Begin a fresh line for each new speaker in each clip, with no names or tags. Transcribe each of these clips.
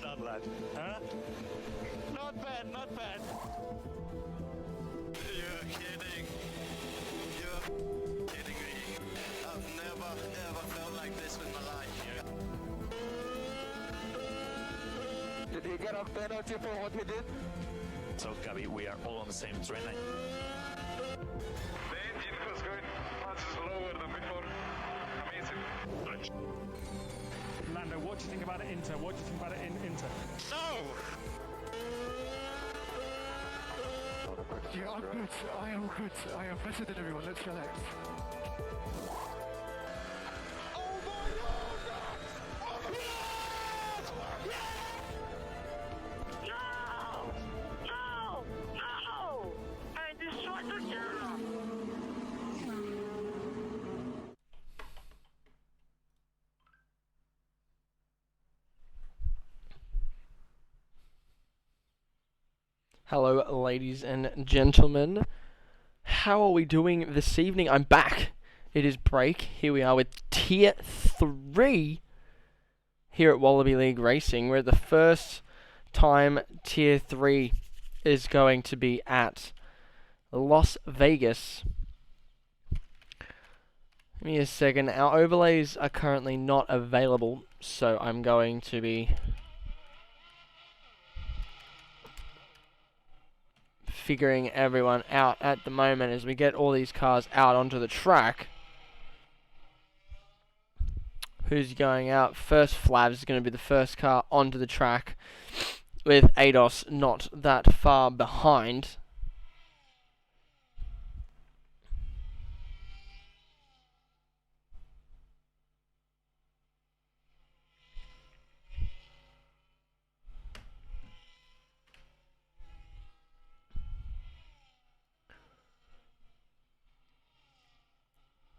Well done, lad. Huh? Not bad, not bad.
You're kidding. You're kidding me. I've never ever felt like this in my life.
Did he get a penalty for what he did?
So, Gabby, we are all on the same train line.
The engine was going much slower than before. Amazing.
Lando, what do you think about it, Inter? What do you think about it in Inter?
No!
Yeah, I'm good. I am good. I am better than everyone. Let's relax.
Hello, ladies and gentlemen. How are we doing this evening? I'm back. It is break. Here we are with Tier 3 here at Wallaby League Racing. We're the first time Tier 3 is going to be at Las Vegas. Give me a second. Our overlays are currently not available, so I'm going to be figuring everyone out at the moment as we get all these cars out onto the track. Who's going out? First Flavs is going to be the first car onto the track, with ADOS not that far behind.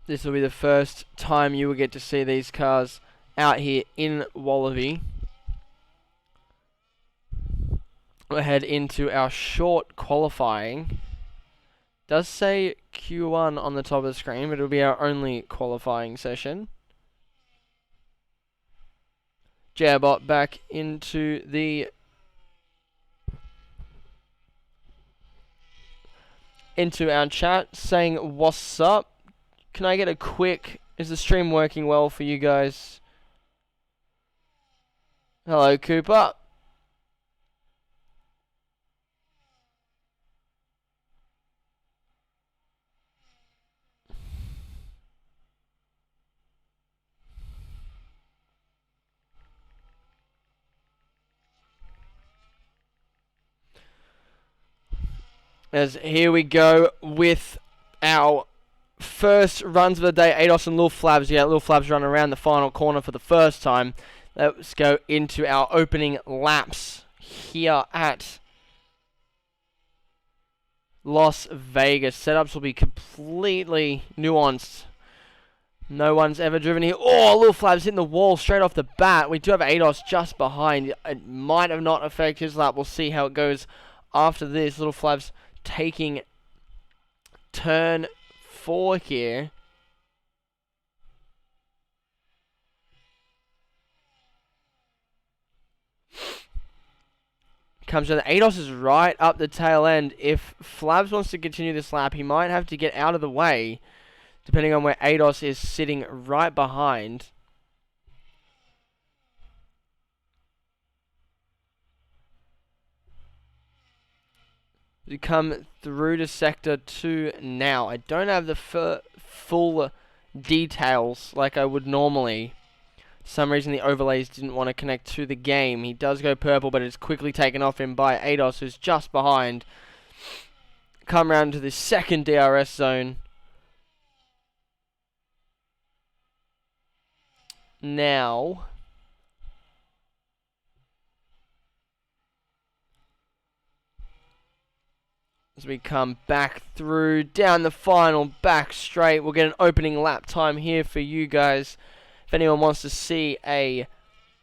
This will be the first time you will get to see these cars out here in Wallaby. We'll head into our short qualifying. Does say Q1 on the top of the screen, but it'll be our only qualifying session. Jabot back into our chat saying what's up. Can I get a quick... Is the stream working well for you guys? Hello, Cooper. As here we go with our first runs of the day. ADOS and Lil Flabs. Yeah, Lil Flabs run around the final corner for the first time. Let's go into our opening laps here at Las Vegas. Setups will be completely nuanced. No one's ever driven here. Oh, Lil Flabs hitting the wall straight off the bat. We do have ADOS just behind. It might have not affected his lap. We'll see how it goes after this. Lil Flabs taking turn 4 here. Comes in. ADOS is right up the tail end. If Flabs wants to continue this lap, he might have to get out of the way, depending on where ADOS is sitting right behind. We come through to Sector 2 now. I don't have the full details like I would normally. For some reason the overlays didn't want to connect to the game. He does go purple, but it's quickly taken off him by ADOS, who's just behind. Come round to the second DRS zone. Now... as we come back through, down the final, back straight. We'll get an opening lap time here for you guys. If anyone wants to see a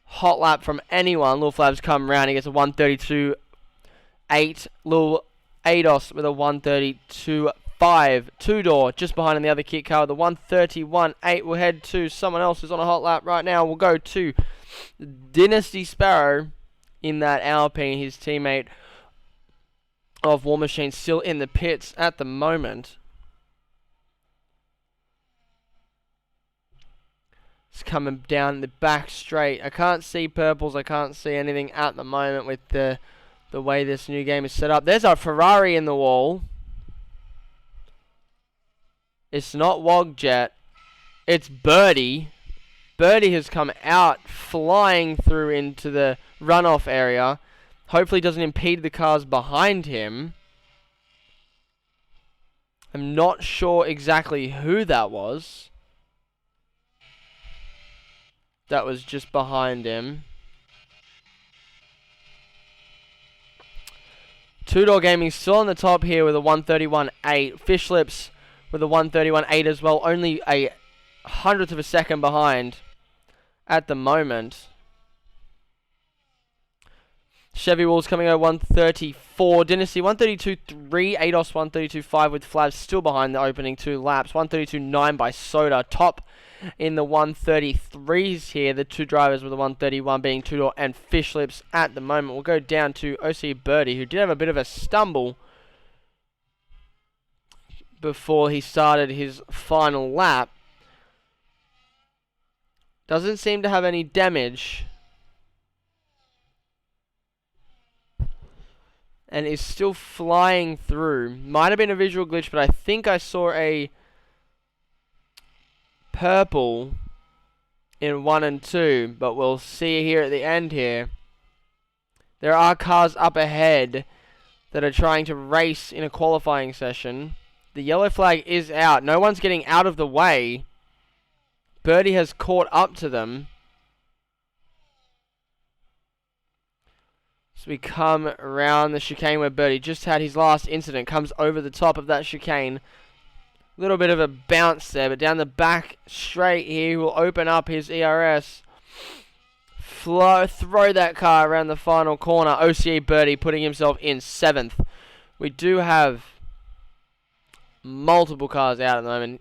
hot lap from anyone, Lil Flabs come round. He gets a 132.8. Lil ADOS with a 132.5. Two-door just behind in the other kit car with a 131.8. We'll head to someone else who's on a hot lap right now. We'll go to Dynasty Sparrow in that Alpine. His teammate of War Machine still in the pits at the moment. It's coming down the back straight. I can't see purples. I can't see anything at the moment with the way this new game is set up. There's our Ferrari in the wall. It's not Wogjet. It's Birdie. Birdie has come out flying through into the runoff area. Hopefully doesn't impede the cars behind him. I'm not sure exactly who that was. That was just behind him. Two Door Gaming still on the top here with a 131.8. Fish Lips with a 131.8 as well. Only a hundredth of a second behind at the moment. Chevy Wolves coming out 134. Dynasty 132.3. ADOS 132.5 with Flavs still behind the opening 2 laps. 132.9 by Soda. Top in the 133s here. The 2 drivers with the 131 being Two Door and Fish Lips at the moment. We'll go down to OC Birdie, who did have a bit of a stumble before he started his final lap. Doesn't seem to have any damage. And is still flying through. Might have been a visual glitch, but I think I saw a purple in 1 and 2. But we'll see here at the end here. There are cars up ahead that are trying to race in a qualifying session. The yellow flag is out. No one's getting out of the way. Birdie has caught up to them. So we come around the chicane where Birdie just had his last incident. Comes over the top of that chicane. Little bit of a bounce there, but down the back straight here, he will open up his ERS. Throw that car around the final corner. OCA Birdie putting himself in 7th. We do have multiple cars out at the moment.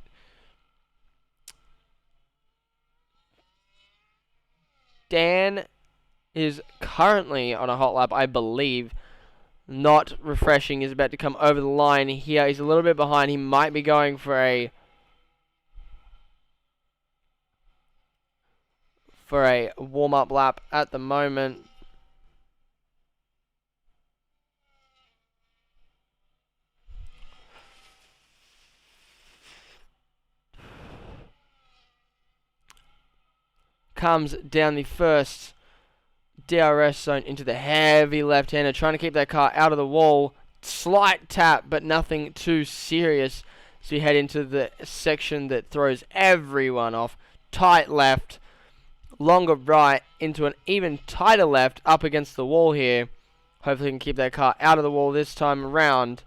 Dan is currently on a hot lap, I believe. Not refreshing. Is about to come over the line here. He's a little bit behind. He might be going for a warm-up lap at the moment. Comes down the first DRS zone into the heavy left-hander, trying to keep that car out of the wall. Slight tap, but nothing too serious. So we head into the section that throws everyone off. Tight left, longer right, into an even tighter left, up against the wall here. Hopefully we can keep that car out of the wall this time around.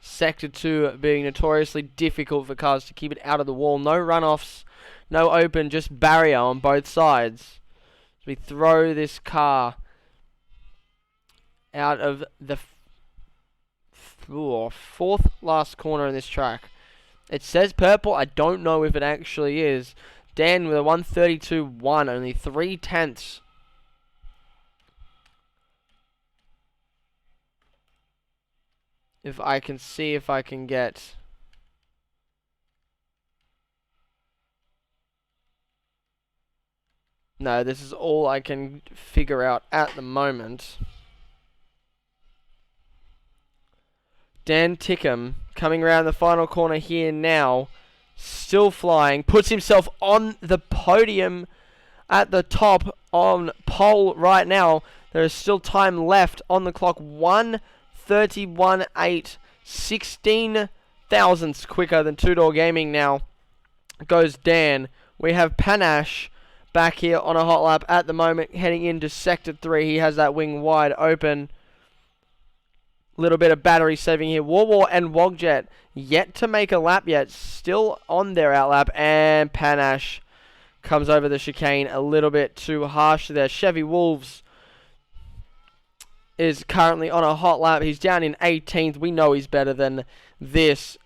Sector 2 being notoriously difficult for cars to keep it out of the wall. No runoffs, no open, just barrier on both sides. So we throw this car out of the fourth last corner in this track. It says purple. I don't know if it actually is. Dan with a 132.1, only 3/10. If I can see if I can get... No, this is all I can figure out at the moment. Dan Tickham coming around the final corner here now. Still flying. Puts himself on the podium at the top on pole right now. There is still time left on the clock. 1:31.8. 16 thousandths quicker than Two Door Gaming now. Goes Dan. We have Panache back here on a hot lap at the moment, heading into Sector 3. He has that wing wide open. Little bit of battery saving here. War and Wogjet yet to make a lap yet. Still on their outlap. And Panache comes over the chicane a little bit too harsh there. Chevy Wolves is currently on a hot lap. He's down in 18th. We know he's better than this.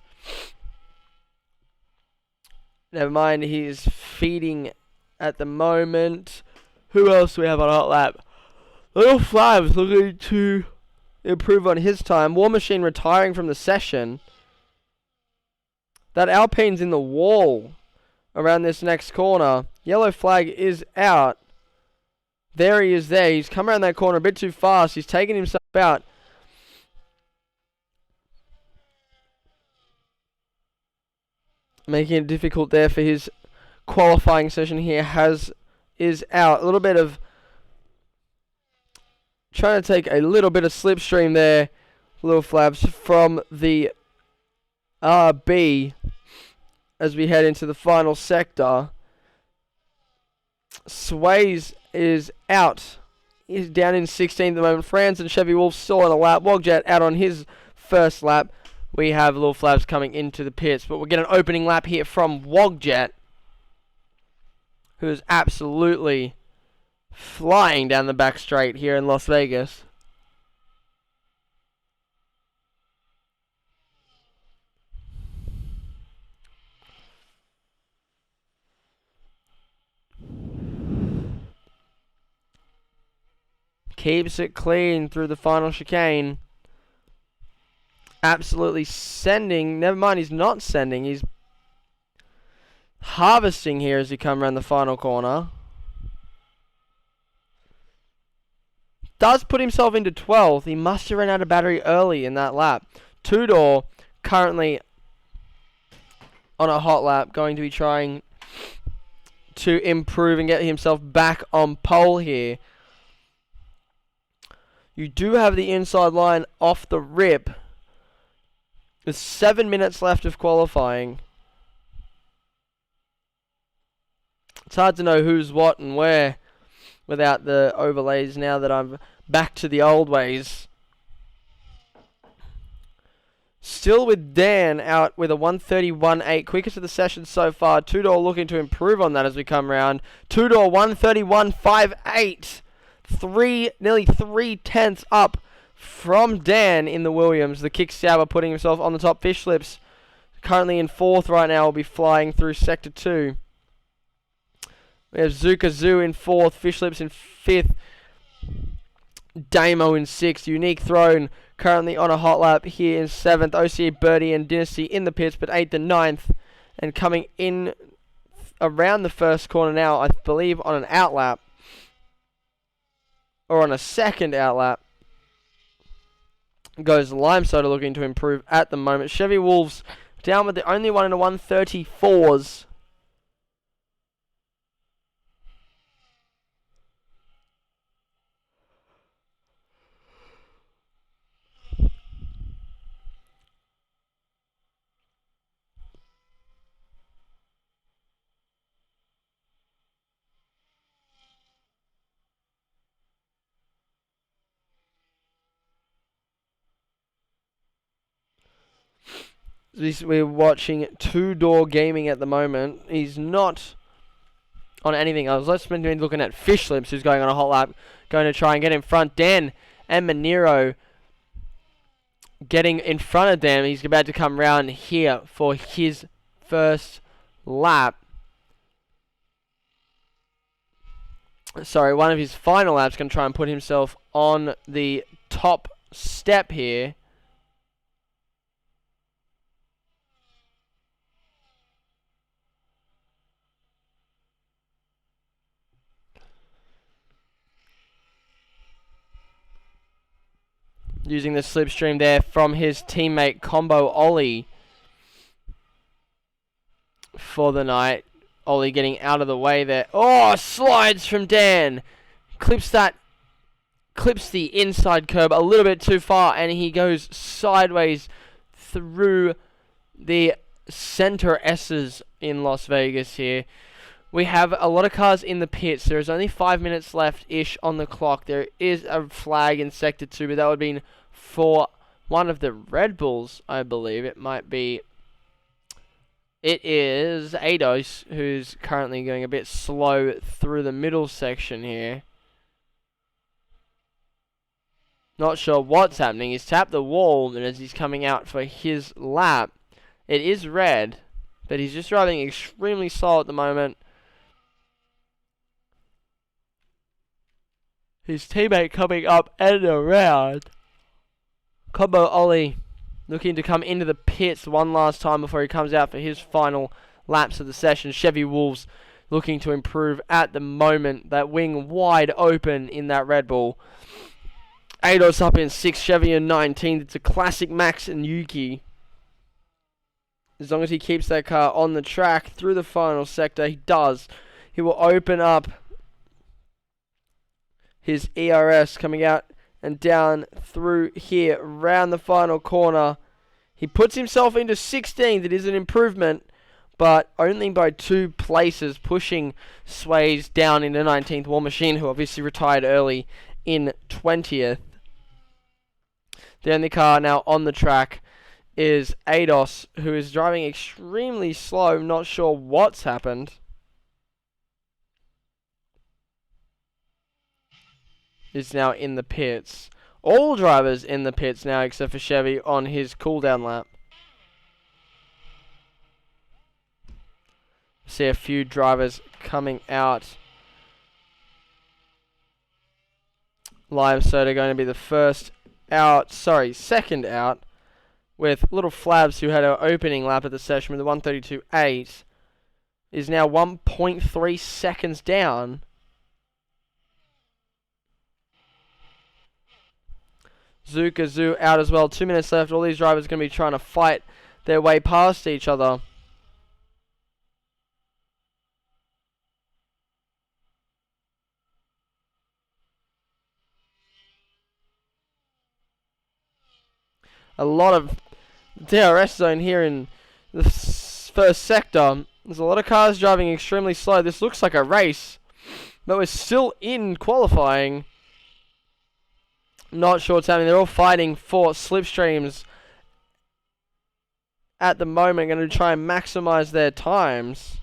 Never mind, he's feeding at the moment. Who else do we have on a hot lap? Little Flav's looking to improve on his time. War Machine retiring from the session. That Alpine's in the wall around this next corner. Yellow Flag is out. There he is there. He's come around that corner a bit too fast. He's taken himself out. Making it difficult there for his qualifying session here. Is out. A little bit of trying to take a little bit of slipstream there. Little Flaps from the RB as we head into the final sector. Sways is out. He's down in 16th at the moment. Franz and Chevy Wolf still on a lap. Wogjet out on his first lap. We have Little Flaps coming into the pits, but we'll get an opening lap here from Wogjet, who is absolutely flying down the back straight here in Las Vegas. Keeps it clean through the final chicane. Absolutely sending. Never mind, he's not sending. He's harvesting here as he comes around the final corner. Does put himself into 12th. He must have run out of battery early in that lap. Two-door currently on a hot lap, going to be trying to improve and get himself back on pole here. You do have the inside line off the rip. There's 7 minutes left of qualifying. It's hard to know who's what and where without the overlays now that I'm back to the old ways. Still with Dan out with a 131.8. Quickest of the session so far. Two-door looking to improve on that as we come round. Two-door 131.58. Nearly 3/10 up from Dan in the Williams. The kick Sauber putting himself on the top. Fish Lips currently in 4th right now. Will be flying through Sector 2. We have Zuka Zoo in 4th. Fish Lips in 5th. Damo in 6th. Unique Throne currently on a hot lap here in 7th. OCA Birdie and Dynasty in the pits, but 8th and 9th. And coming in around the first corner now, I believe on an outlap. Or on a second outlap, goes Lime Soda, looking to improve at the moment. Chevy Wolves down with the only one in the 134s. We're watching Two-Door Gaming at the moment. He's not on anything else. Let's be looking at Fish Lips, who's going on a hot lap, going to try and get in front. Dan and Manero getting in front of them. He's about to come round here for his first lap. Sorry, one of his final laps, going to try and put himself on the top step here. Using the slipstream there from his teammate Combo Ollie for the night. Ollie getting out of the way there. Oh, slides from Dan. Clips the inside curb a little bit too far, and he goes sideways through the center S's in Las Vegas here. We have a lot of cars in the pits. There is only 5 minutes left-ish on the clock. There is a flag in Sector 2, but that would be for one of the Red Bulls, I believe. It might be... It is Ados, who's currently going a bit slow through the middle section here. Not sure what's happening. He's tapped the wall, and as he's coming out for his lap, it is red, but he's just driving extremely slow at the moment. his teammate coming up and around. Combo Ollie looking to come into the pits one last time before he comes out for his final laps of the session. Chevy Wolves looking to improve at the moment. That wing wide open in that Red Bull. Ados up in 6th, Chevy in 19th. It's a classic Max and Yuki. As long as he keeps that car on the track through the final sector, he does. He will open up his ERS coming out and down through here, round the final corner. He puts himself into 16th. It is an improvement, but only by 2 places, pushing Sways down into 19th. War Machine, who obviously retired early, in 20th. The only car now on the track is Ados, who is driving extremely slow. Not sure what's happened. Is now in the pits. All drivers in the pits now except for Chevy on his cooldown lap. See a few drivers coming out. Lime Soda going to be the second out, with Little Flabs, who had an opening lap at the session with a 132.8, is now 1.3 seconds down. Zuka Zoo out as well. 2 minutes left. All these drivers are going to be trying to fight their way past each other. A lot of DRS zone here in the first sector. There's a lot of cars driving extremely slow. This looks like a race, but we're still in qualifying. Not sure what's happening. They're all fighting for slipstreams at the moment. Going to try and maximize their times.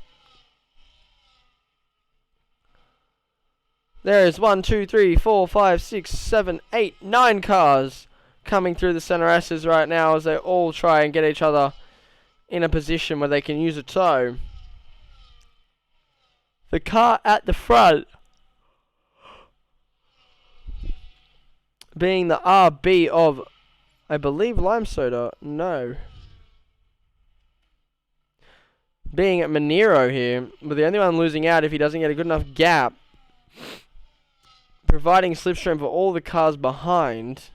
There's 1, 2, 3, 4, 5, 6, 7, 8, 9 cars coming through the center S's right now as they all try and get each other in a position where they can use a tow. The car at the front being the RB of, I believe, Lime Soda. No. Being at Manero here, but the only one losing out if he doesn't get a good enough gap. Providing slipstream for all the cars behind.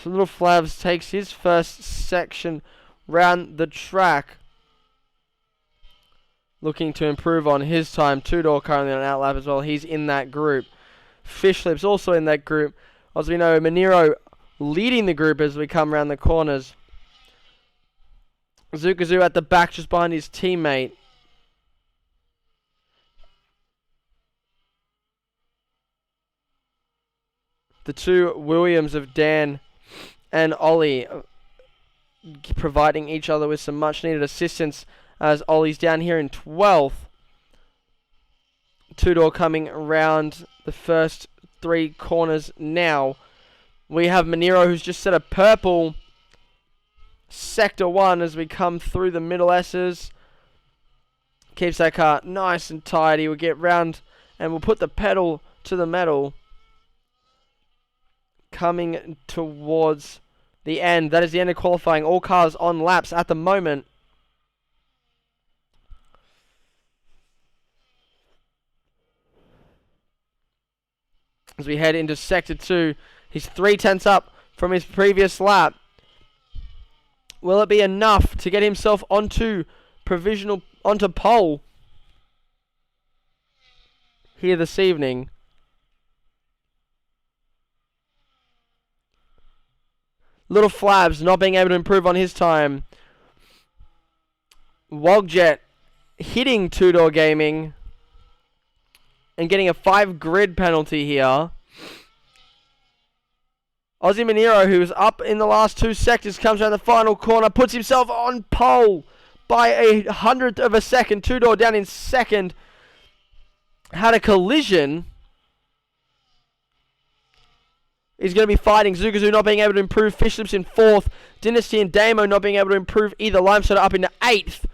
So Little Flavs takes his first section round the track. Looking to improve on his time. Two-door currently on an outlap as well. He's in that group. Fish Lips also in that group. As we know, Manero leading the group as we come around the corners. Zukazoo at the back just behind his teammate. The two Williams of Dan and Ollie providing each other with some much needed assistance as Ollie's down here in 12th. Two-door coming around the first 3 corners now. We have Manero who's just set a purple sector 1 as we come through the middle S's. Keeps that car nice and tidy. We'll get round and we'll put the pedal to the metal. Coming towards the end. That is the end of qualifying. All cars on laps at the moment. As we head into sector 2. He's 3/10 up from his previous lap. Will it be enough to get himself onto pole here this evening? Little Flabs not being able to improve on his time. Wogjet hitting Two-Door Gaming and getting a 5 grid penalty here. Aussie Manero, who was up in the last 2 sectors, comes around the final corner, puts himself on pole by 1/100th of a second. Two-Door down in second. Had a collision. He's going to be fighting. Zugazoo not being able to improve. Fish Lips in 4th. Dynasty and Damo not being able to improve either. Lime Soda up into 8th.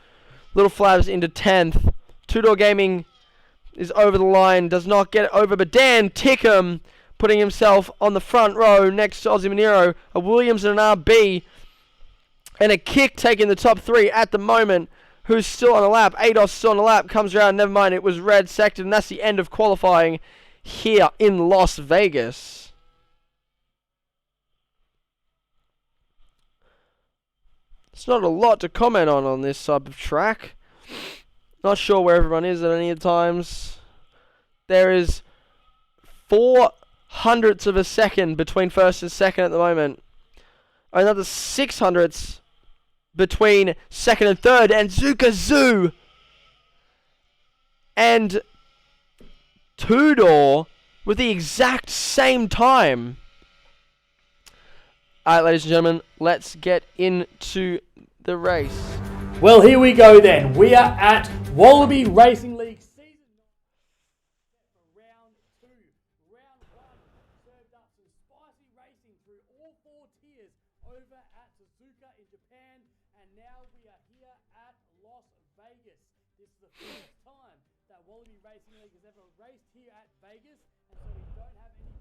Little Flabs into 10th. Two-Door Gaming is over the line, does not get it over, but Dan Tickham putting himself on the front row next to Ozzy Manero, a Williams and an RB, and a kick taking the top 3 at the moment. Who's still on the lap? Ados still on the lap, comes around, never mind, it was red sector, and that's the end of qualifying here in Las Vegas. It's not a lot to comment on this type of track. Not sure where everyone is at any of the times. There is 400ths of a second between first and second at the moment. Another 600ths between second and third. And Zuka Zoo and Tudor with the exact same time. Alright, ladies and gentlemen, let's get into the race.
Well, here we go then. We are at Wallaby Racing League Season 9 for round 2. Round 1 served up some spicy racing through all 4 tiers over at Suzuka in Japan, and now we are here at Las Vegas. This is the first time that Wallaby Racing League has ever raced here at Vegas, and so we don't have any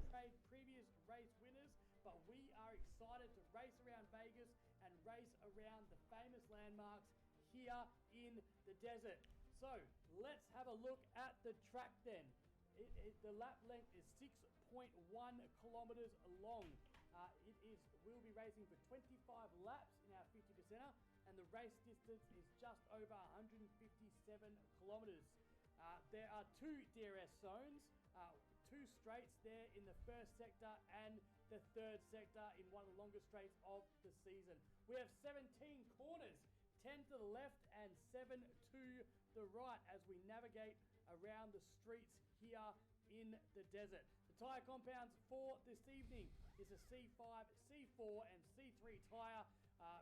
previous race winners, but we are excited to race around Vegas and race around the famous landmarks here in the desert. So let's have a look at the track then. The lap length is 6.1 kilometers long. We'll be racing for 25 laps in our 50%er, and the race distance is just over 157 kilometers. There are 2 DRS zones, 2 straights there in the first sector and the third sector in one of the longest straights of the season. We have 17 corners, 10 to the left and 7 to the right as we navigate around the streets here in the desert. The tyre compounds for this evening is a C5, C4 and C3 tyre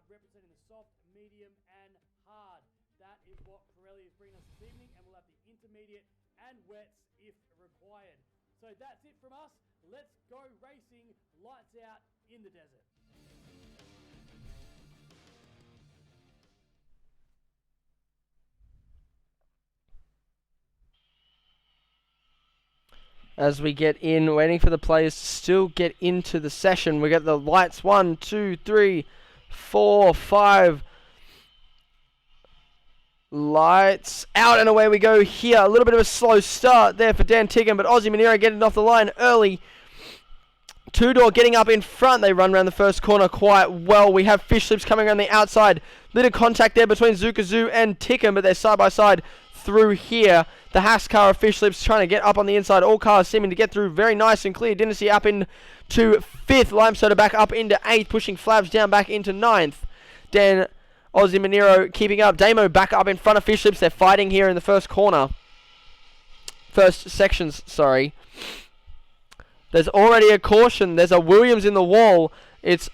representing the soft, medium and hard. That is what Pirelli is bringing us this evening, and we'll have the intermediate and wets if required. So that's it from us. Let's go racing, lights out in the desert.
As we get in, waiting for the players to still get into the session. We get the lights 1, 2, 3, 4, 5. Lights out and away we go here. A little bit of a slow start there for Dan Tickham, but Ozzy Manero getting off the line early. Tudor getting up in front. They run around the first corner quite well. We have Fish Lips coming around the outside. Little contact there between Zukazu and Tickham, but they're side by side through here. The Haas car of Fish Lips trying to get up on the inside. All cars seeming to get through very nice and clear. Dynasty up into 5th. Lime Soda back up into 8th. Pushing Flabs down back into 9th. Dan Ozzy Manero keeping up. Damo back up in front of Fish Lips. They're fighting here in the first corner. First sections, sorry. There's already a caution. There's a Williams in the wall. It's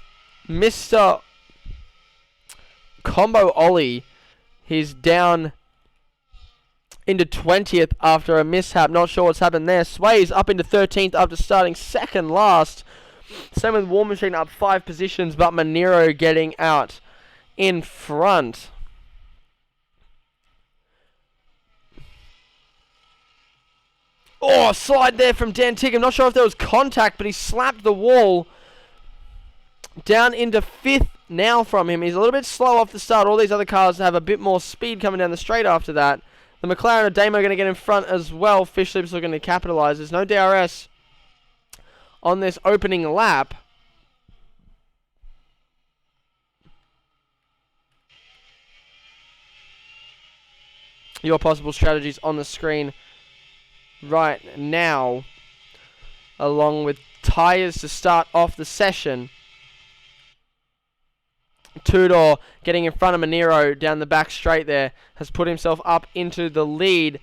Mr. Combo Ollie. He's down into 20th after a mishap. Not sure what's happened there. Sways up into 13th after starting second last. Same with War Machine up 5 positions, but Manero getting out in front. Oh, slide there from Dan Tickham. Not sure if there was contact, but he slapped the wall. Down into 5th now from him. He's a little bit slow off the start. All these other cars have a bit more speed coming down the straight after that. The McLaren and Damo are going to get in front as well. Fish Lips are going to capitalise. There's no DRS on this opening lap. Your possible strategies on the screen right now, along with tyres to start off the session. Tudor getting in front of Manero down the back straight there, has put himself up into the lead.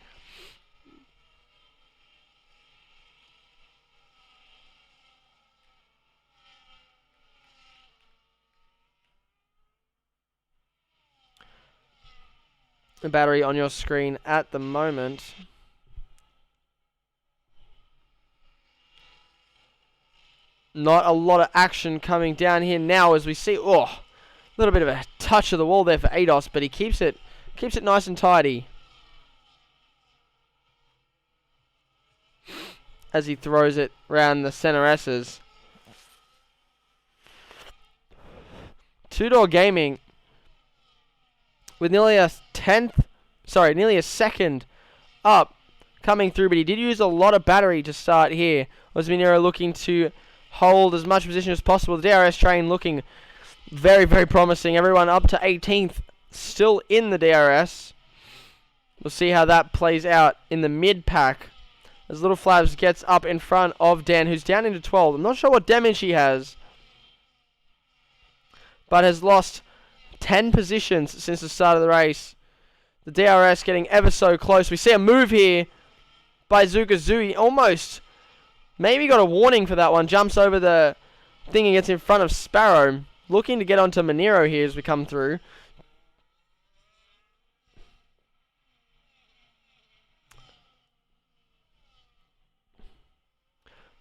The battery on your screen at the moment. Not a lot of action coming down here now as we see, a little bit of a touch of the wall there for Ados, but he keeps it nice and tidy. as he throws it round the center S's. Two-door Gaming with nearly a second up coming through, but he did use a lot of battery to start here. Was Minero looking to hold as much position as possible. The DRS train looking very, very promising. Everyone up to 18th still in the DRS. We'll see how that plays out in the mid-pack as Little Flaps gets up in front of Dan, who's down into 12. I'm not sure what damage he has, but has lost 10 positions since the start of the race. The DRS getting ever so close. We see a move here by Zukazui. Almost maybe got a warning for that one. Jumps over the thing and gets in front of Sparrow. Looking to get onto Manero here as we come through.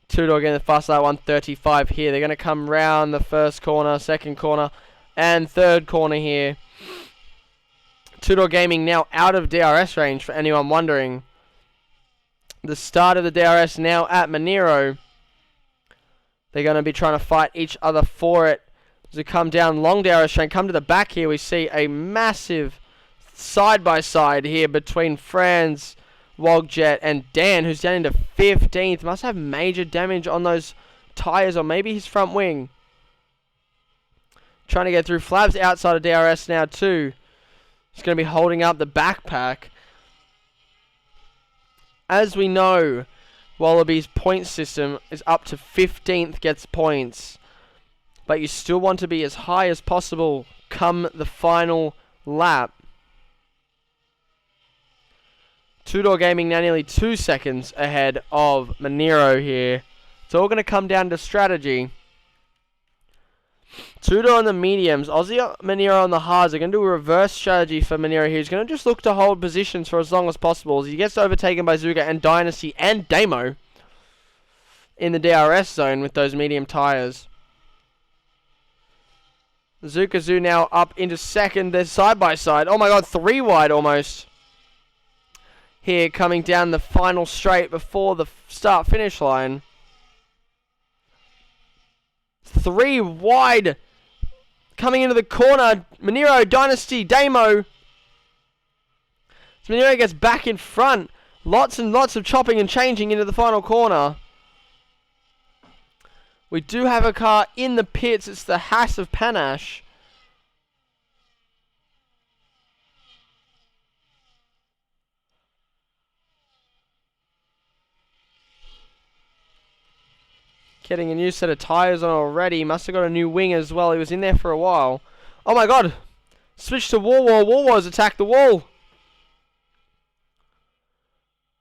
Two-door getting the fast lap 135 here. They're going to come round the first corner, second corner, and third corner here. Two-door Gaming now out of DRS range for anyone wondering. The start of the DRS now at Manero. They're going to be trying to fight each other for it. As we come down long DRS train, come to the back here, we see a massive side-by-side here between Franz, Wogjet, and Dan, who's down into 15th. Must have major damage on those tyres, or maybe his front wing. Trying to get through. Flab's outside of DRS now too. He's going to be holding up the backpack. As we know, Wallaby's point system is up to 15th gets points. But you still want to be as high as possible come the final lap. Two-door Gaming now nearly 2 seconds ahead of Manero here. It's all going to come down to strategy. Two-door on the mediums. Aussie Manero on the hards. They're going to do a reverse strategy for Manero here. He's going to just look to hold positions for as long as possible. As he gets overtaken by Zuga and Dynasty and Damo in the DRS zone with those medium tyres. Zukazoo now up into second. They're side by side. Oh my god, 3 wide almost. Here coming down the final straight before the start finish line. 3 wide. Coming into the corner. Manero, Dynasty, Damo. So Manero gets back in front. Lots and lots of chopping and changing into the final corner. We do have a car in the pits. It's the Haas of Panache. Getting a new set of tyres on already. Must have got a new wing as well. He was in there for a while. Oh my god. Switch to War. War has attacked the wall.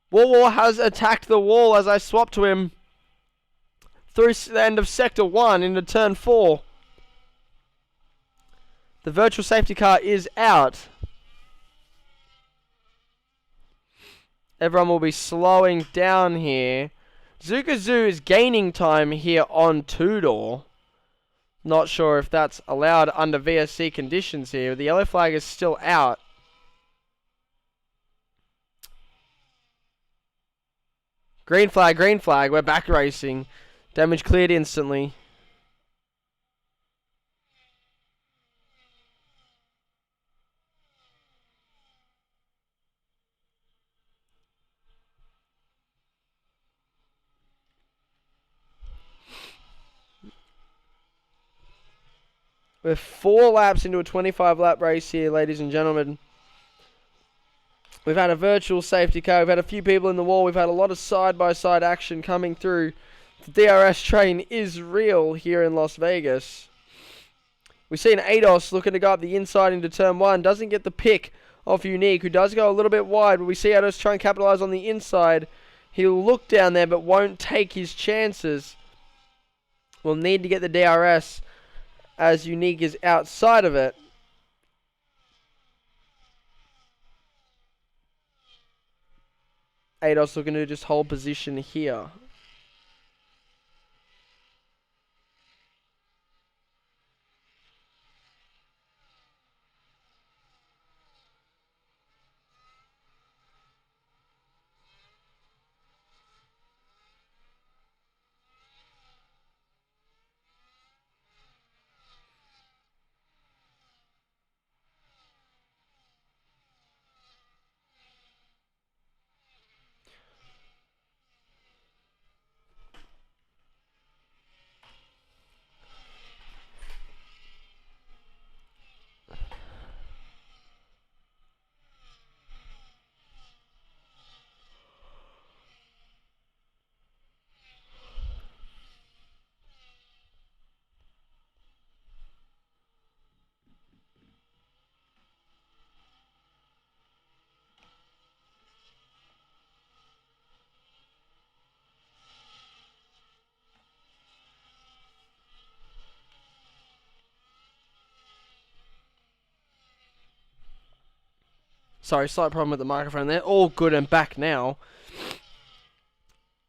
War has attacked the wall as I swap to him. Through the end of Sector 1 into Turn 4. The virtual safety car is out. Everyone will be slowing down here. Zukazoo is gaining time here on two-door. Not sure if that's allowed under VSC conditions here. The yellow flag is still out. Green flag, green flag. We're back racing. Damage cleared instantly. We're 4 laps into a 25-lap race here, ladies and gentlemen. We've had a virtual safety car. We've had a few people in the wall. We've had a lot of side-by-side action coming through. The DRS train is real here in Las Vegas. We see an ADOS looking to go up the inside into Turn 1. Doesn't get the pick off Unique, who does go a little bit wide. But we see ADOS try and capitalize on the inside. He'll look down there but won't take his chances. We'll need to get the DRS as Unique is outside of it. ADOS looking to just hold position here. Sorry, slight problem with the microphone there. All good and back now.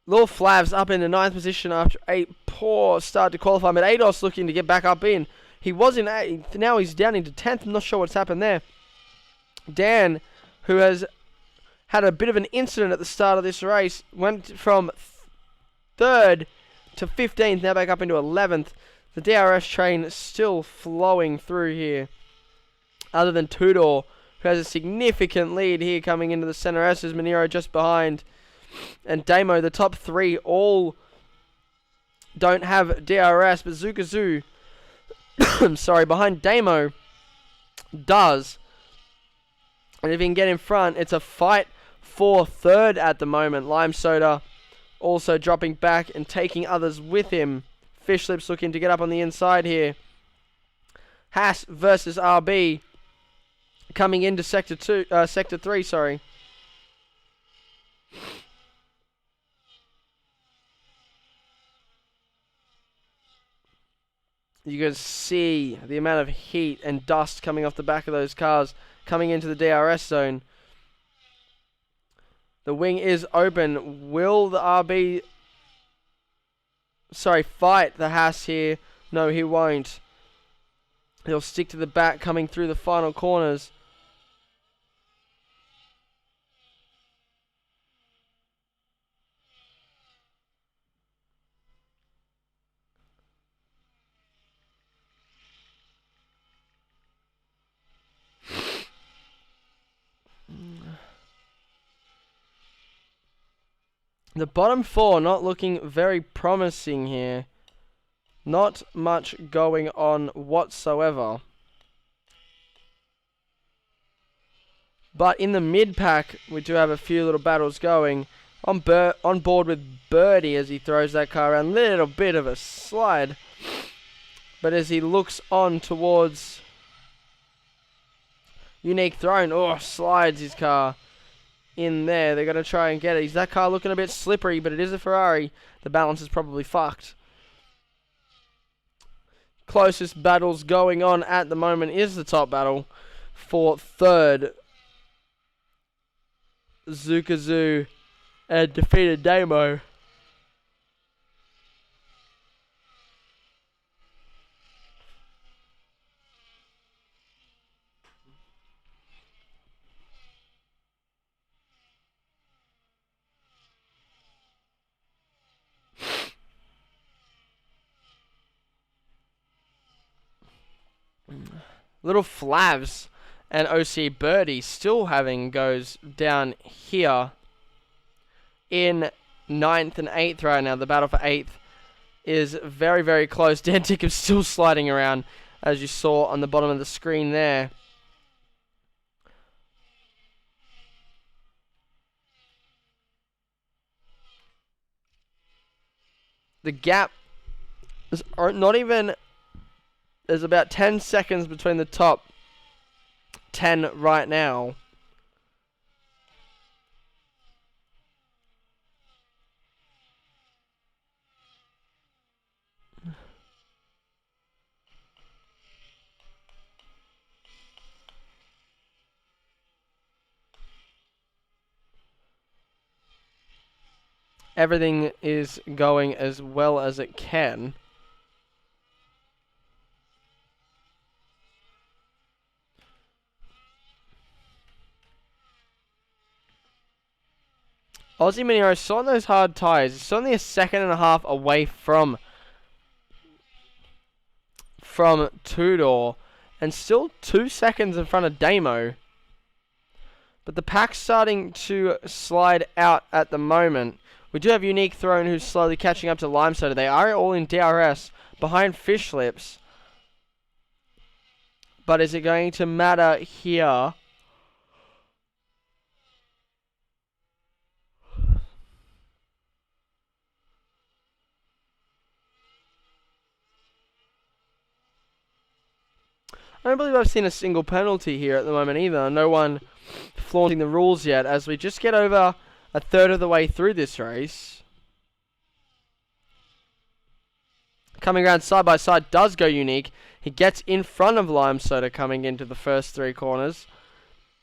Little Flavs up in the 9th position after a poor start to qualify. But Ados looking to get back up in. He was in 8th. Now he's down into 10th. I'm not sure what's happened there. Dan, who has had a bit of an incident at the start of this race, went from 3rd to 15th. Now back up into 11th. The DRS train still flowing through here. Other than Tudor, who has a significant lead here coming into the center S's. Manero just behind. And Damo, the top 3 all don't have DRS, but Zukazu, sorry, behind Damo does. And if he can get in front, it's a fight for 3rd at the moment. Lime Soda also dropping back and taking others with him. Fish Lips looking to get up on the inside here. Haas versus RB coming into sector 3, sorry. You can see the amount of heat and dust coming off the back of those cars coming into the DRS zone. The wing is open. Will the RB... fight the Haas here? No, he won't. He'll stick to the back coming through the final corners. The bottom 4 not looking very promising here. Not much going on whatsoever. But in the mid-pack, we do have a few little battles going. On board with Birdie as he throws that car around. Little bit of a slide. But as he looks on towards Unique Throne, slides his car in there. They're going to try and get it. Is that car looking a bit slippery, but it is a Ferrari. The balance is probably fucked. Closest battles going on at the moment is the top battle for 3rd. Zukazu and defeated Damo. Little Flavs and OC Birdie still having goes down here in 9th and 8th right now. The battle for 8th is very, very close. Dan Tickham's still sliding around, as you saw on the bottom of the screen there. The gap is not even... There's about 10 seconds between the top 10 right now. Everything is going as well as it can. Aussie Minero still on those hard tyres. He's still only a second and a half away from Tudor. And still 2 seconds in front of Damo. But the pack's starting to slide out at the moment. We do have Unique Throne who's slowly catching up to Lime Soda. They are all in DRS behind Fish Lips. But is it going to matter here? I don't believe I've seen a single penalty here at the moment either. No one flaunting the rules yet as we just get over a third of the way through this race. Coming around side by side does go Unique. He gets in front of Lime Soda coming into the first 3 corners.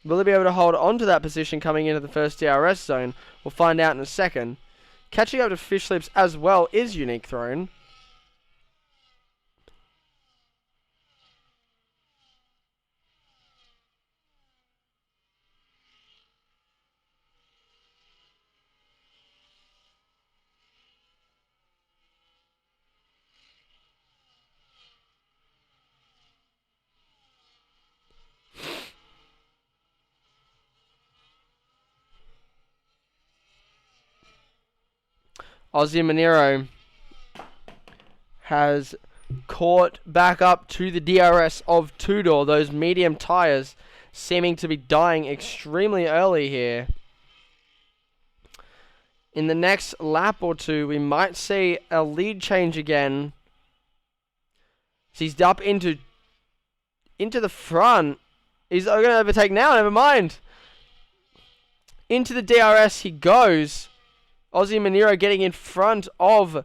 Will he be able to hold on to that position coming into the first DRS zone? We'll find out in a second. Catching up to Fish Lips as well is Unique Throne. Aussie Monero has caught back up to the DRS of Tudor. Those medium tyres seeming to be dying extremely early here. In the next lap or two, we might see a lead change again. He's up into the front. He's going to overtake now, never mind. Into the DRS he goes. Aussie Monero getting in front of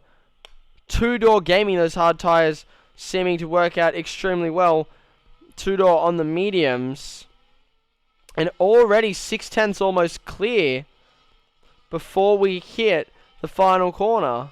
Two-Door Gaming. Those hard tyres seeming to work out extremely well. Two-Door on the mediums. And already 6/10 almost clear before we hit the final corner.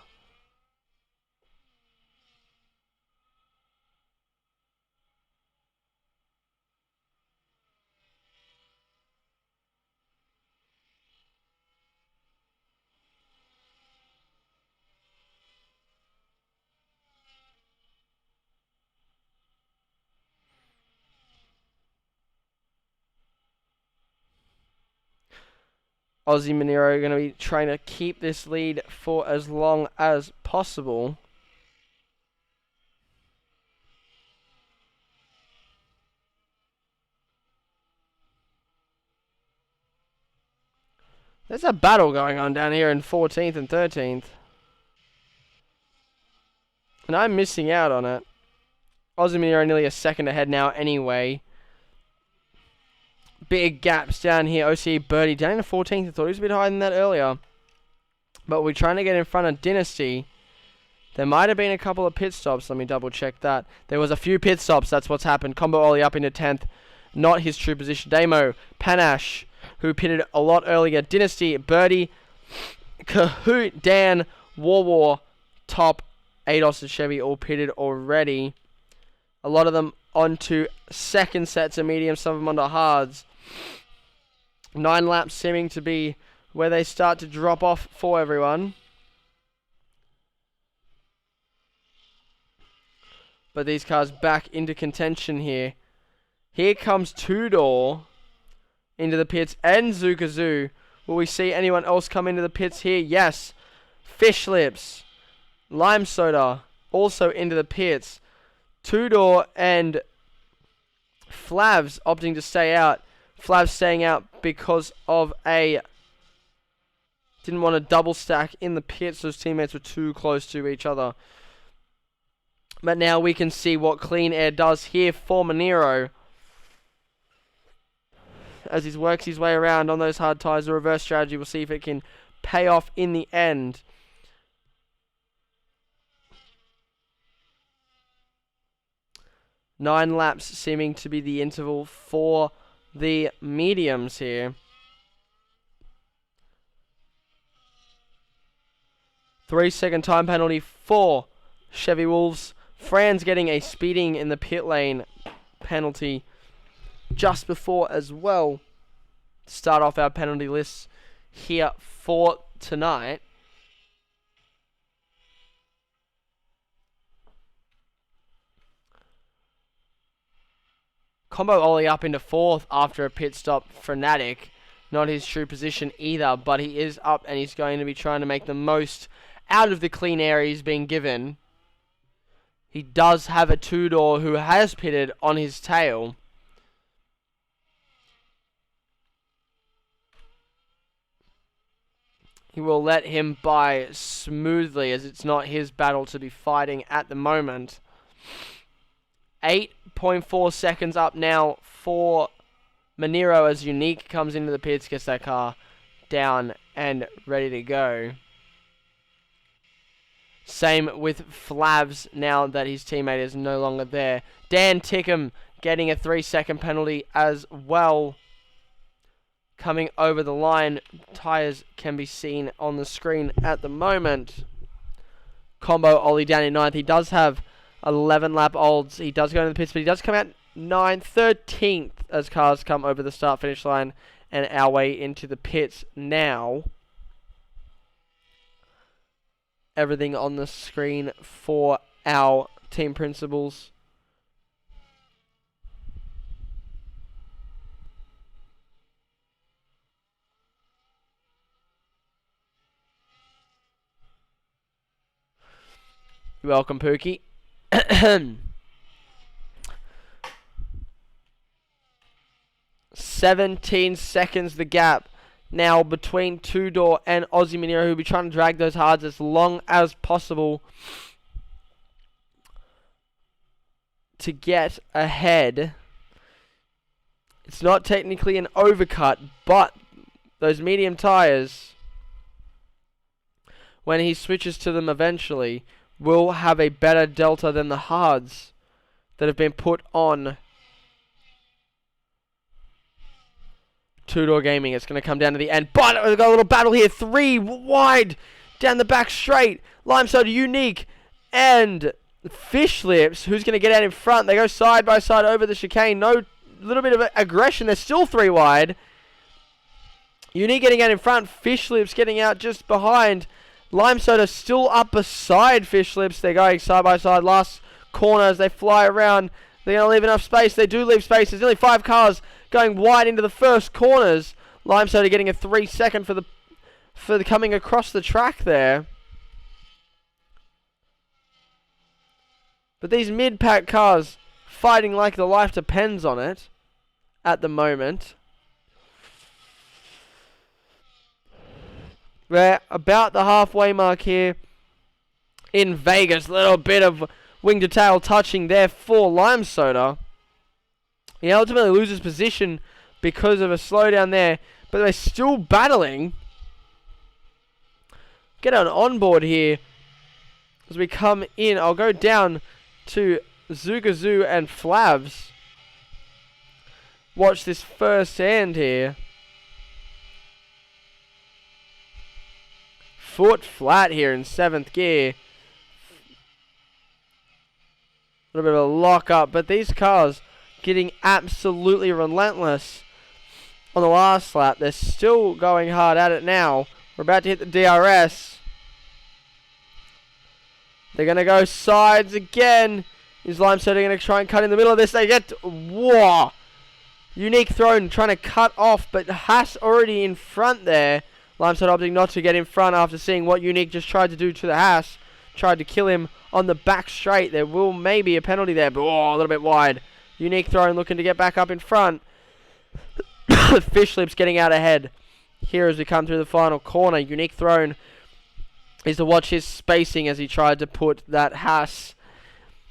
Aussie Monero are going to be trying to keep this lead for as long as possible. There's a battle going on down here in 14th and 13th. And I'm missing out on it. Aussie Monero are nearly a second ahead now anyway. Big gaps down here. OCE Birdie down in the 14th. I thought he was a bit higher than that earlier. But we're trying to get in front of Dynasty. There might have been a couple of pit stops. Let me double check that. There was a few pit stops. That's what's happened. Combo Ollie up into 10th. Not his true position. Damo, Panache, who pitted a lot earlier. Dynasty, Birdie, Kahoot, Dan, War, Top, Ados and Chevy all pitted already. A lot of them onto second sets of mediums, some of them onto hards. 9 laps seeming to be where they start to drop off for everyone. But these cars back into contention here. Here comes Two-Door into the pits and Zookazoo. Will we see anyone else come into the pits here? Yes. Fish Lips, Lime Soda also into the pits. Two-Door and Flavs opting to stay out. Flavs staying out because of didn't want to double stack in the pits. Those teammates were too close to each other. But now we can see what Clean Air does here for Monero. As he works his way around on those hard tyres, the reverse strategy, we'll see if it can pay off in the end. Nine laps seeming to be the interval for the mediums here. 3-second time penalty for Chevy Wolves. Fran's getting a speeding in the pit lane penalty just before as well. Start off our penalty lists here for tonight. Combo Ollie up into 4th after a pit stop. Frenetic, not his true position either, but he is up and he's going to be trying to make the most out of the clean air he's being given. He does have a Two-Door who has pitted on his tail. He will let him by smoothly as it's not his battle to be fighting at the moment. 8.4 seconds up now for Monero as Unique comes into the pits, gets that car down and ready to go. Same with Flavs now that his teammate is no longer there. Dan Tickham getting a 3-second penalty as well. coming over the line. Tyres can be seen on the screen at the moment. Combo Ollie down in 9th. He does have 11 lap olds. He does go into the pits, but he does come out 13th as cars come over the start finish line and our way into the pits now. Everything on the screen for our team principals. You're welcome, Pookie. 17 seconds the gap now between Two-Door and Aussie Manero, who'll be trying to drag those hards as long as possible to get ahead. It's not technically an overcut, but those medium tyres, when he switches to them eventually, will have a better delta than the hards that have been put on Two-Door Gaming. It's going to come down to the end, but we've got a little battle here. 3 wide down the back straight. Lime Soda, Unique, and Fish Lips, who's going to get out in front. They go side by side over the chicane. No little bit of aggression. They're still 3 wide. Unique getting out in front. Fish Lips getting out just behind. Lime Soda still up beside Fish Lips. They're going side by side. Last corner as they fly around. They're going to leave enough space. They do leave space. There's only 5 cars going wide into the first corners. Lime Soda getting a 3 second for the coming across the track there. But these mid-pack cars fighting like the life depends on it at the moment. We're about the halfway mark here in Vegas. Little bit of wing to tail touching there for Lime Soda. He ultimately loses position because of a slowdown there, but they're still battling. Get an onboard here as we come in. I'll go down to Zugazoo and Flavs. Watch this first hand here. Foot flat here in 7th gear. A little bit of a lock up, but these cars getting absolutely relentless on the last lap. They're still going hard at it now. We're about to hit the DRS. They're going to go sides again. Is Lime Soda going to try and cut in the middle of this? They get... Whoa! Unique thrown, trying to cut off, but Haas already in front there. Lime Soda opting not to get in front after seeing what Unique just tried to do to the Haas. Tried to kill him on the back straight. There will maybe a penalty there, but a little bit wide. Unique thrown, looking to get back up in front. Fish Lips getting out ahead here as we come through the final corner. Unique thrown is to watch his spacing as he tried to put that Haas,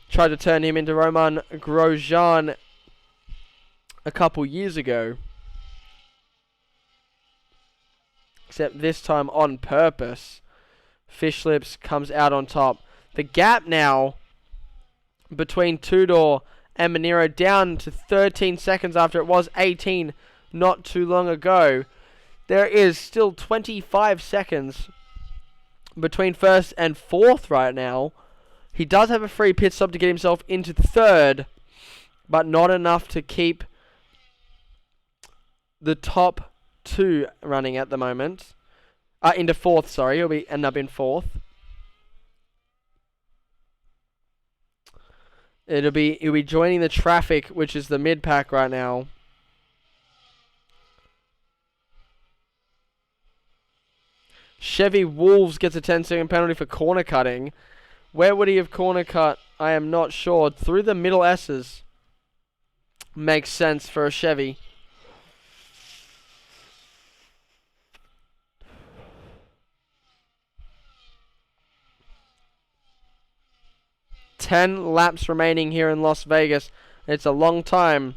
tried to turn him into Roman Grosjean a couple years ago. Except this time on purpose. Fish Lips comes out on top. The gap now between Two-Door and Manero down to 13 seconds after it was 18 not too long ago. There is still 25 seconds between 1st and 4th right now. He does have a free pit stop to get himself into 3rd, but not enough to keep the top 2 running at the moment. Into 4th, sorry. He'll end up in 4th. He'll be joining the traffic, which is the mid-pack right now. Chevy Wolves gets a 10-second penalty for corner cutting. Where would he have corner cut? I am not sure. Through the middle S's. Makes sense for a Chevy. Ten laps remaining here in Las Vegas. It's a long time.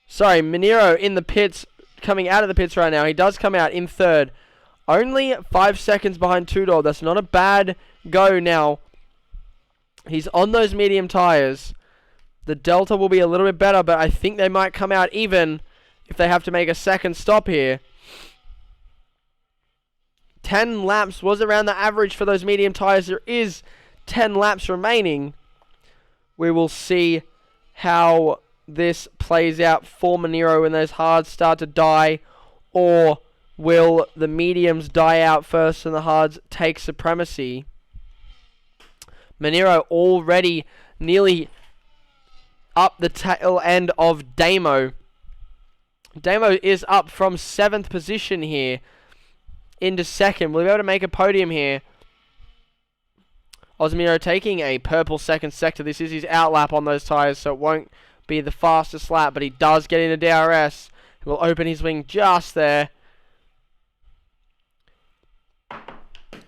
Sorry, Manero in the pits, coming out of the pits right now. He does come out in 3rd Only 5 seconds behind Tudor. That's not a bad go now. He's on those medium tyres. The Delta will be a little bit better, but I think they might come out even if they have to make a second stop here. 10 laps was around the average for those medium tyres. There is 10 laps remaining. We will see how this plays out for Monero when those hards start to die, or will the mediums die out first and the hards take supremacy? Monero already nearly up the tail end of Damo. Damo is up from 7th position here into 2nd. Will he be able to make a podium here? Osmiro taking a purple 2nd sector. This is his outlap on those tyres, so it won't be the fastest lap, but he does get into DRS. He will open his wing just there.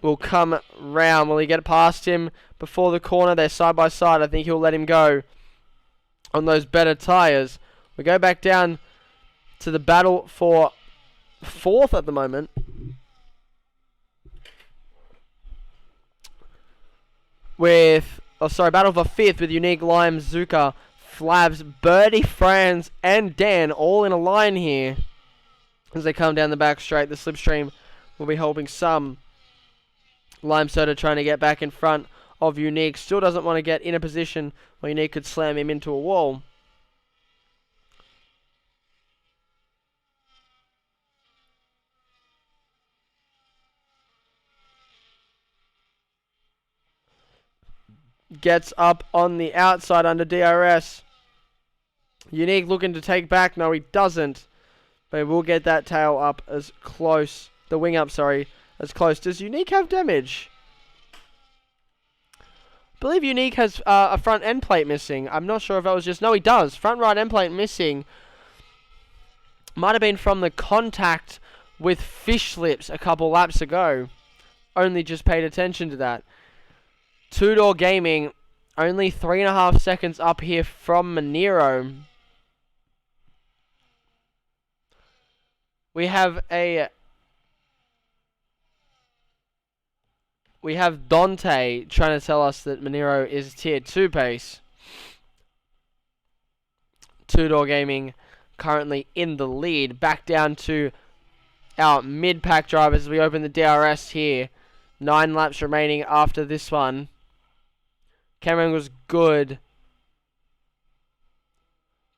Will come round. Will he get past him before the corner? They're side by side. I think he'll let him go on those better tyres. We go back down to the battle for 4th at the moment. Battle for 5th with Unique, Lime, Zuka, Flabs, Birdie, Franz, and Dan all in a line here. As they come down the back straight, the slipstream will be helping some. Lime Soda trying to get back in front of Unique. Still doesn't want to get in a position where Unique could slam him into a wall. Gets up on the outside under DRS. Unique looking to take back. No, he doesn't. But he will get that tail up as close. The wing up, sorry. As close. Does Unique have damage? I believe Unique has a front end plate missing. I'm not sure if that was just... No, he does. Front right end plate missing. Might have been from the contact with Fish Lips a couple laps ago. Only just paid attention to that. Two-Door Gaming, only 3.5 seconds up here from Monero. We have Dante trying to tell us that Monero is tier 2 pace. Two-Door Gaming currently in the lead. Back down to our mid-pack drivers as we open the DRS here. 9 laps remaining after this one. Cameron was good.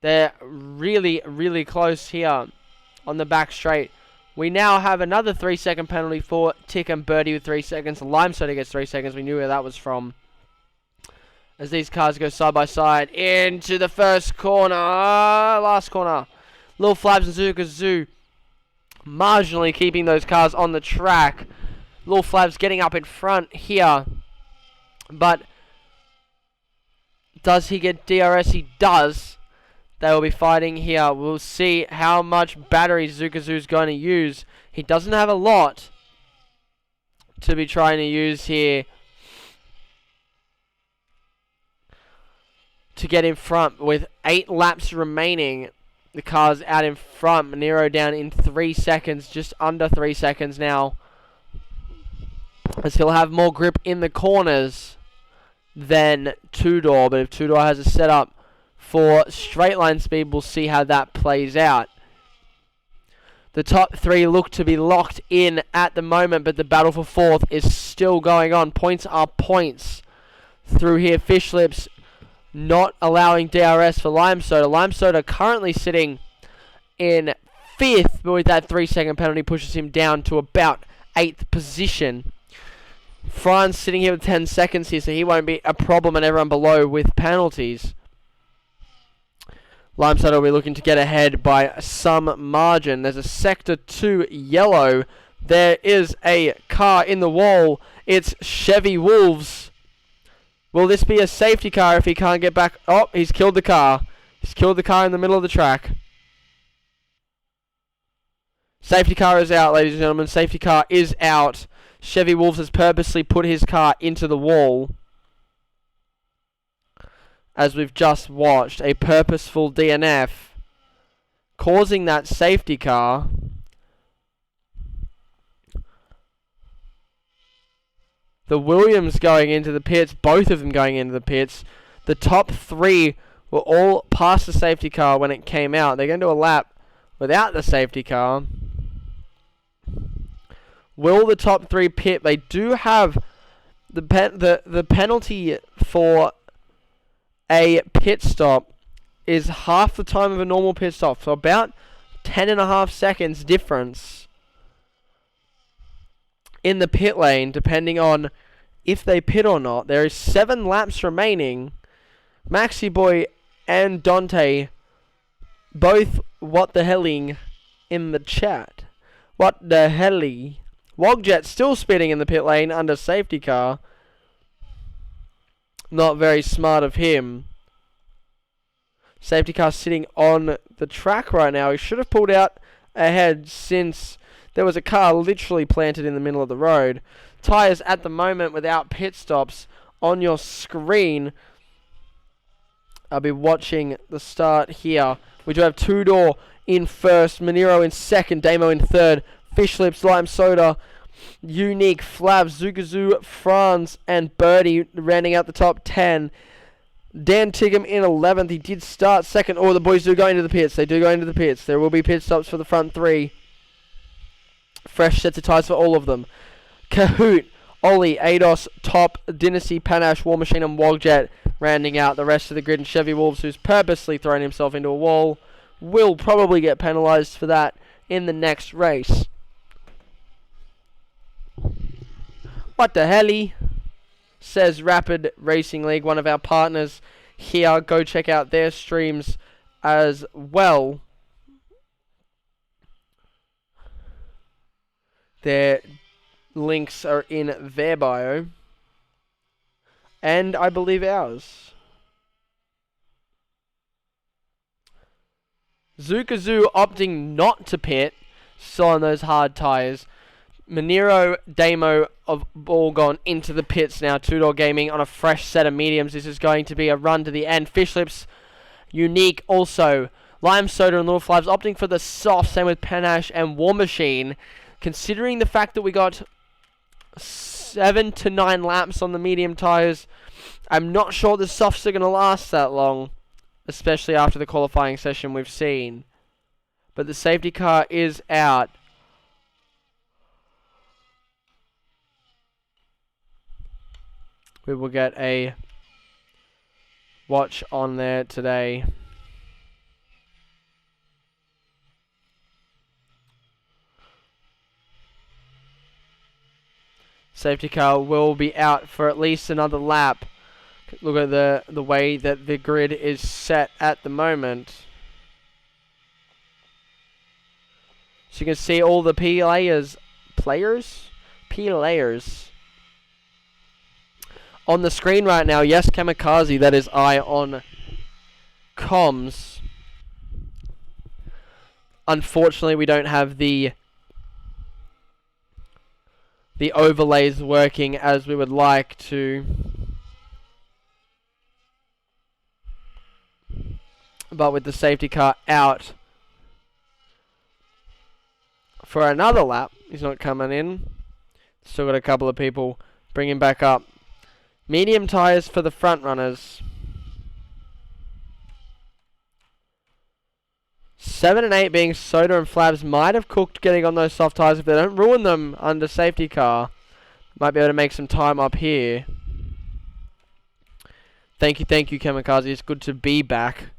They're really, really close here on the back straight. We now have another 3-second penalty for Tick and Birdie with 3 seconds. Lime Soda gets 3 seconds. We knew where that was from. As these cars go side by side into the first corner. Last corner. Lil Flabs and Zuka Zoo marginally keeping those cars on the track. Lil Flabs getting up in front here. But does he get DRS? He does. They will be fighting here. We'll see how much battery Zukazoo's going to use. He doesn't have a lot to be trying to use here to get in front. With 8 laps remaining, the car's out in front. Monero down in 3 seconds, just under 3 seconds now, as he'll have more grip in the corners than Two-Door. But if Two-Door has a setup for straight line speed, we'll see how that plays out. The top 3 look to be locked in at the moment, but the battle for 4th is still going on. Points are points through here. Fish Lips not allowing DRS for Lime Soda. Lime Soda currently sitting in 5th, but with that 3-second penalty pushes him down to about 8th position. Franz sitting here with 10 seconds here, so he won't be a problem, and everyone below with penalties. Lime Soda will be looking to get ahead by some margin. There's a Sector 2 yellow. There is a car in the wall. It's Chevy Wolves. Will this be a safety car if he can't get back? Oh, he's killed the car. He's killed the car in the middle of the track. Safety car is out, ladies and gentlemen. Safety car is out. Chevy Wolves has purposely put his car into the wall. As we've just watched, a purposeful DNF causing that safety car. the Williams going into the pits, both of them going into the pits. The top 3 were all past the safety car when it came out. They're going to do a lap without the safety car. Will the top 3 pit? They do have the penalty for a pit stop is half the time of a normal pit stop, so about 10.5 seconds difference in the pit lane, depending on if they pit or not. There is 7 laps remaining. Maxi Boy and Dante both what the helling in the chat. What the helly? Wogjet still spitting in the pit lane under safety car. Not very smart of him. Safety car sitting on the track right now. He should have pulled out ahead since there was a car literally planted in the middle of the road. Tyres at the moment without pit stops on your screen. I'll be watching the start here. We do have Tudor in first, Manero in second, Damo in third, Fish Lips, Lime Soda, Unique, Flav, Zugazoo, Franz, and Birdie rounding out the top 10. Dan Tiggum in 11th. He did start second. Oh, the boys do go into the pits. They do go into the pits. There will be pit stops for the front 3. Fresh sets of tyres for all of them. Kahoot, Ollie, Ados, Top, Dynasty, Panache, War Machine, and Wogjet rounding out the rest of the grid. And Chevy Wolves, who's purposely thrown himself into a wall, will probably get penalised for that in the next race. What the helly? Says Rapid Racing League, one of our partners here. Go check out their streams as well. Their links are in their bio. And I believe ours. Zukazoo opting not to pit. Still on those hard tyres. Manero, Damo of all gone into the pits now. Two-door Gaming on a fresh set of mediums. This is going to be a run to the end. Fish Lips, Unique also. Lime Soda and Little Flavs opting for the soft. Same with Panache and War Machine. Considering the fact that we got 7 to 9 laps on the medium tyres, I'm not sure the softs are going to last that long. Especially after the qualifying session we've seen. But the safety car is out. We will get a watch on there today. Safety car will be out for at least another lap. Look at the way that the grid is set at the moment. So you can see all the players on the screen right now. Yes, Kamikaze, that is I on comms. Unfortunately, we don't have the overlays working as we would like to. But with the safety car out for another lap, he's not coming in. Still got a couple of people bringing back up. Medium tyres for the front runners. 7 and 8 being Soda and Flabs might have cooked getting on those soft tyres if they don't ruin them under safety car. Might be able to make some time up here. Thank you, Kamikaze. It's good to be back.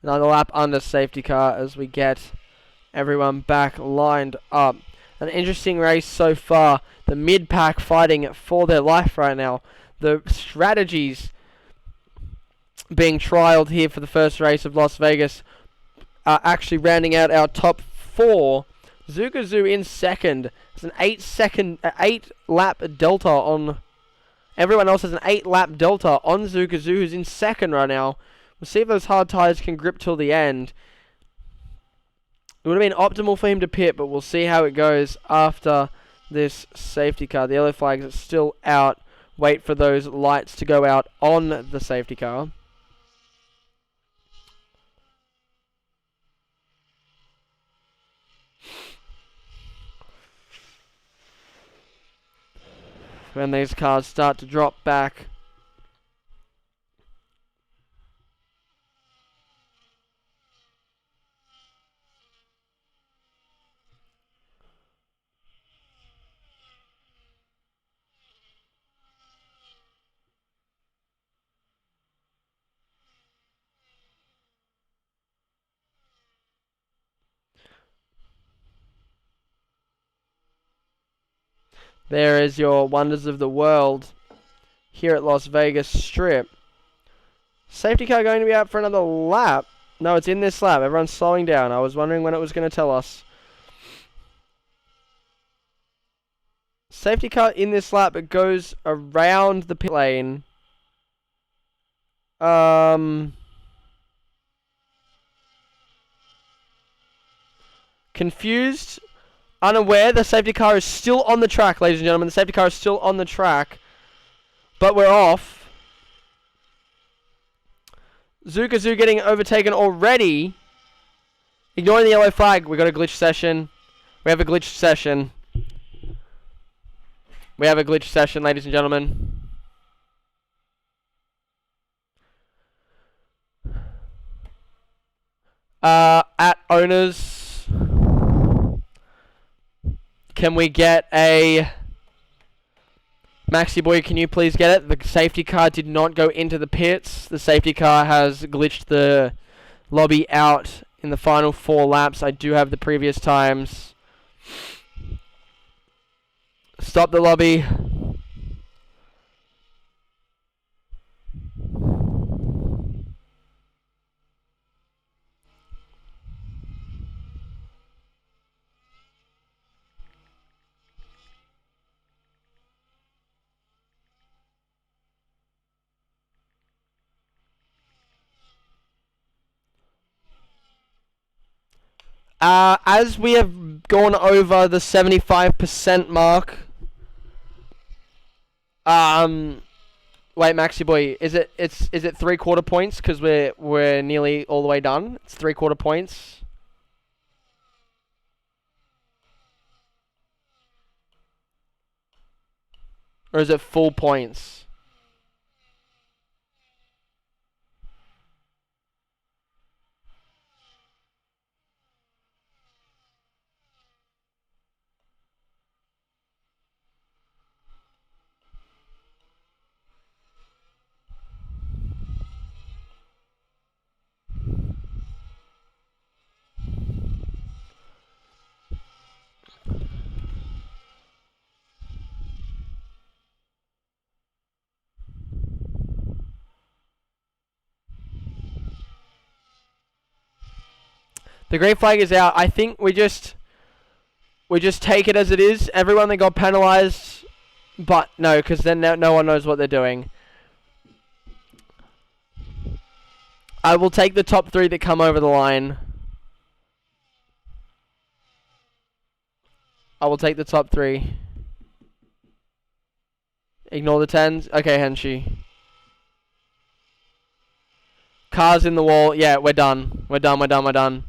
Another lap under safety car as we get everyone back lined up. An interesting race so far. The mid-pack fighting for their life right now. The strategies being trialed here for the first race of Las Vegas are actually rounding out our top 4. Zugazoo in second. It's an 8 lap delta on... Everyone else has an 8 lap delta on Zugazoo, who's in second right now. We'll see if those hard tyres can grip till the end. It would have been optimal for him to pit, but we'll see how it goes after this safety car. The yellow flags are still out. Wait for those lights to go out on the safety car. When these cars start to drop back. There is your wonders of the world here at Las Vegas Strip. Safety car going to be out for another lap. No, it's in this lap. Everyone's slowing down. I was wondering when it was going to tell us. Safety car in this lap. It goes around the pit lane. Confused. Unaware. The safety car is still on the track, ladies and gentlemen. The safety car is still on the track. But we're off. Zukazoo getting overtaken already. Ignoring the yellow flag. We got a glitch session. We have a glitch session. We have a glitch session, ladies and gentlemen. At owners, can we get a Maxi Boy? Can you please get it? The safety car did not go into the pits. The safety car has glitched the lobby out in the final 4 laps. I do have the previous times. Stop the lobby. As we have gone over the 75% mark, wait, Maxi Boy, is it 3/4 points? Because we're nearly all the way done. It's 3/4 points. Or is it full points? The green flag is out. I think we just take it as it is. Everyone that got penalized, but no, because then no one knows what they're doing. I will take the top 3 that come over the line. I will take the top 3. Ignore the 10s. Okay, Henshi. Cars in the wall. Yeah, we're done. We're done.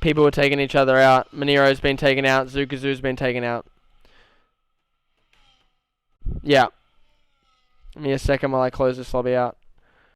People were taking each other out. Manero's been taken out. Zukazoo's been taken out. Yeah. Give me a second while I close this lobby out.